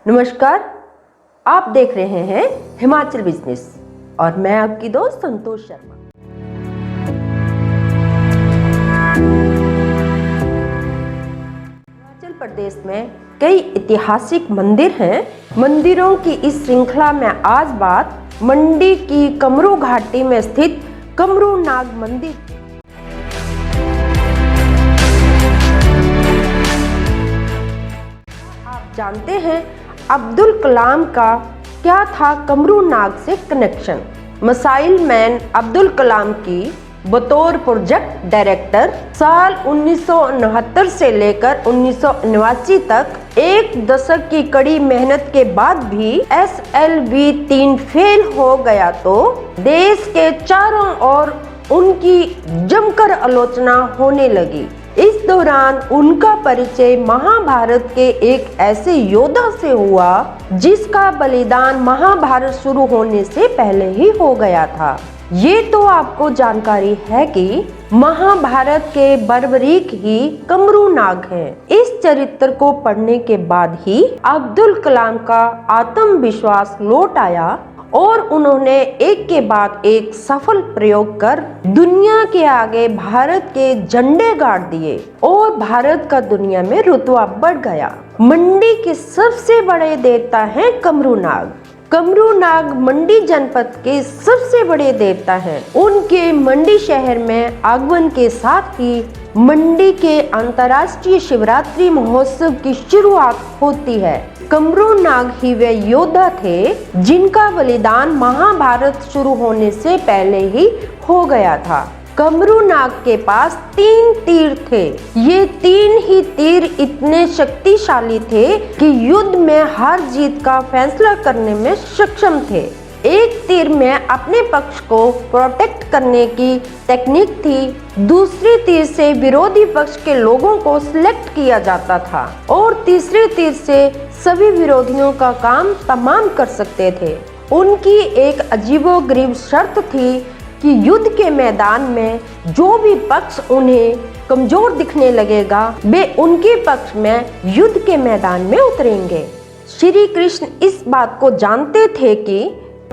नमस्कार, आप देख रहे हैं हिमाचल बिजनेस और मैं आपकी दोस्त संतोष शर्मा। हिमाचल प्रदेश में कई ऐतिहासिक मंदिर हैं। मंदिरों की इस श्रृंखला में आज बात मंडी की कमरू घाटी में स्थित कमरू नाग मंदिर। आप जानते हैं अब्दुल कलाम का क्या था कमरू नाग से connection? Missile man Abdul Kalam की बतौर प्रोजेक्ट डायरेक्टर साल 1969 से लेकर 1989 तक एक दशक की कड़ी मेहनत के बाद भी SLV-3 फेल हो गया तो देश के चारों ओर उनकी जमकर आलोचना होने लगी। इस दौरान उनका परिचय महाभारत के एक ऐसे योद्धा से हुआ जिसका बलिदान महाभारत शुरू होने से पहले ही हो गया था। ये तो आपको जानकारी है कि महाभारत के बर्बरीक ही कमरू नाग हैं। इस चरित्र को पढ़ने के बाद ही अब्दुल कलाम का आत्मविश्वास लौट आया और उन्होंने एक के बाद एक सफल प्रयोग कर दुनिया के आगे भारत के झंडे गाड़ दिए और भारत का दुनिया में रुतबा बढ़ गया। मंडी के सबसे बड़े देवता हैं कमरू नाग। कमरू नाग मंडी जनपद के सबसे बड़े देवता हैं। उनके मंडी शहर में आगमन के साथ ही मंडी के अंतर्राष्ट्रीय शिवरात्रि महोत्सव की शुरुआत होती है। कमरू नाग ही वे योद्धा थे जिनका बलिदान महाभारत शुरू होने से पहले ही हो गया था। कमरू नाग के पास 3 तीर थे। ये 3 ही तीर इतने शक्तिशाली थे कि युद्ध में हार जीत का फैसला करने में सक्षम थे। एक तीर में अपने पक्ष को प्रोटेक्ट करने की टेक्निक थी, दूसरे तीर से विरोधी पक्ष के लोगों को सिलेक्ट किया जाता था और तीसरे तीर से सभी विरोधियों का काम तमाम कर सकते थे। उनकी एक अजीबोगरीब शर्त थी कि युद्ध के मैदान में जो भी पक्ष उन्हें कमजोर दिखने लगेगा वे उनके पक्ष में युद्ध के मैदान में उतरेंगे। श्री कृष्ण इस बात को जानते थे कि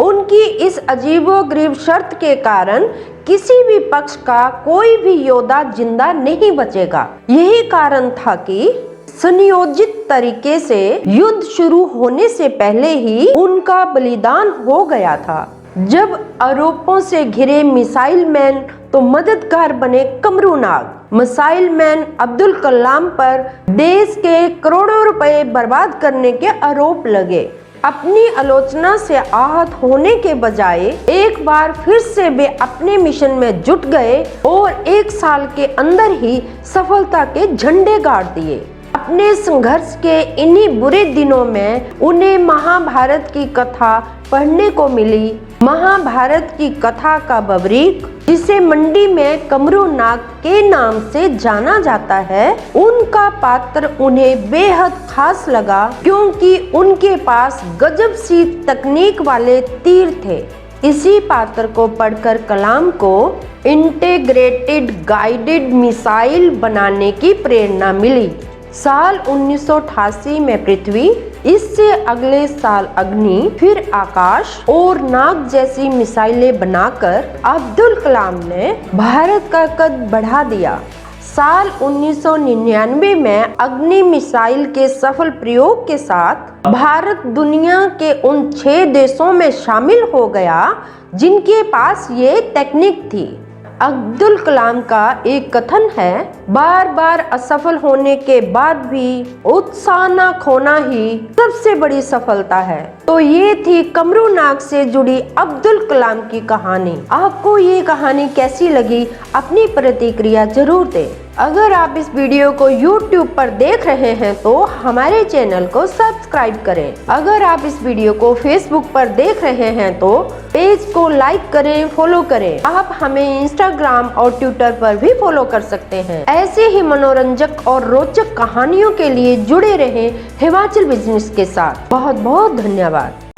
उनकी इस अजीबोगरीब शर्त के कारण किसी भी पक्ष का कोई भी योद्धा जिंदा नहीं बचेगा। यही कारण था कि सुनियोजित तरीके से युद्ध शुरू होने से पहले ही उनका बलिदान हो गया था। जब आरोपों से घिरे मिसाइल मैन तो मददगार बने कमरू नाग। मिसाइल मैन अब्दुल कलाम पर देश के करोड़ों रुपए बर्बाद करने के आरोप लगे। अपनी आलोचना से आहत होने के बजाय एक बार फिर से वे अपने मिशन में जुट गए और 1 साल के अंदर ही सफलता के झंडे गाड़ दिए। अपने संघर्ष के इन्हीं बुरे दिनों में उन्हें महाभारत की कथा पढ़ने को मिली। महाभारत की कथा का बबरीक, जिसे मंडी में कमरू नाग के नाम से जाना जाता है, उनका पात्र उन्हें बेहद खास लगा क्योंकि उनके पास गजब सी तकनीक वाले तीर थे। इसी पात्र को पढ़कर कलाम को इंटीग्रेटेड गाइडेड मिसाइल बनाने की प्रेरणा मिली। साल 1988 में पृथ्वी, इससे अगले साल अग्नि, फिर आकाश और नाग जैसी मिसाइलें बनाकर अब्दुल कलाम ने भारत का कद बढ़ा दिया। साल 1999 में अग्नि मिसाइल के सफल प्रयोग के साथ भारत दुनिया के उन 6 देशों में शामिल हो गया जिनके पास ये टेक्निक थी। अब्दुल कलाम का एक कथन है, बार बार असफल होने के बाद भी उत्साह न खोना ही सबसे बड़ी सफलता है। तो ये थी कमरू नाग से जुड़ी अब्दुल कलाम की कहानी। आपको ये कहानी कैसी लगी? अपनी प्रतिक्रिया जरूर दें। अगर आप इस वीडियो को YouTube पर देख रहे हैं तो हमारे चैनल को सब्सक्राइब करें। अगर आप इस वीडियो को Facebook पर देख रहे हैं तो पेज को लाइक करें, फॉलो करें। आप हमें इंस्टाग्राम और ट्विटर पर भी फॉलो कर सकते हैं। ऐसे ही मनोरंजक और रोचक कहानियों के लिए जुड़े रहें हिमाचल बिजनेस के साथ। बहुत बहुत धन्यवाद।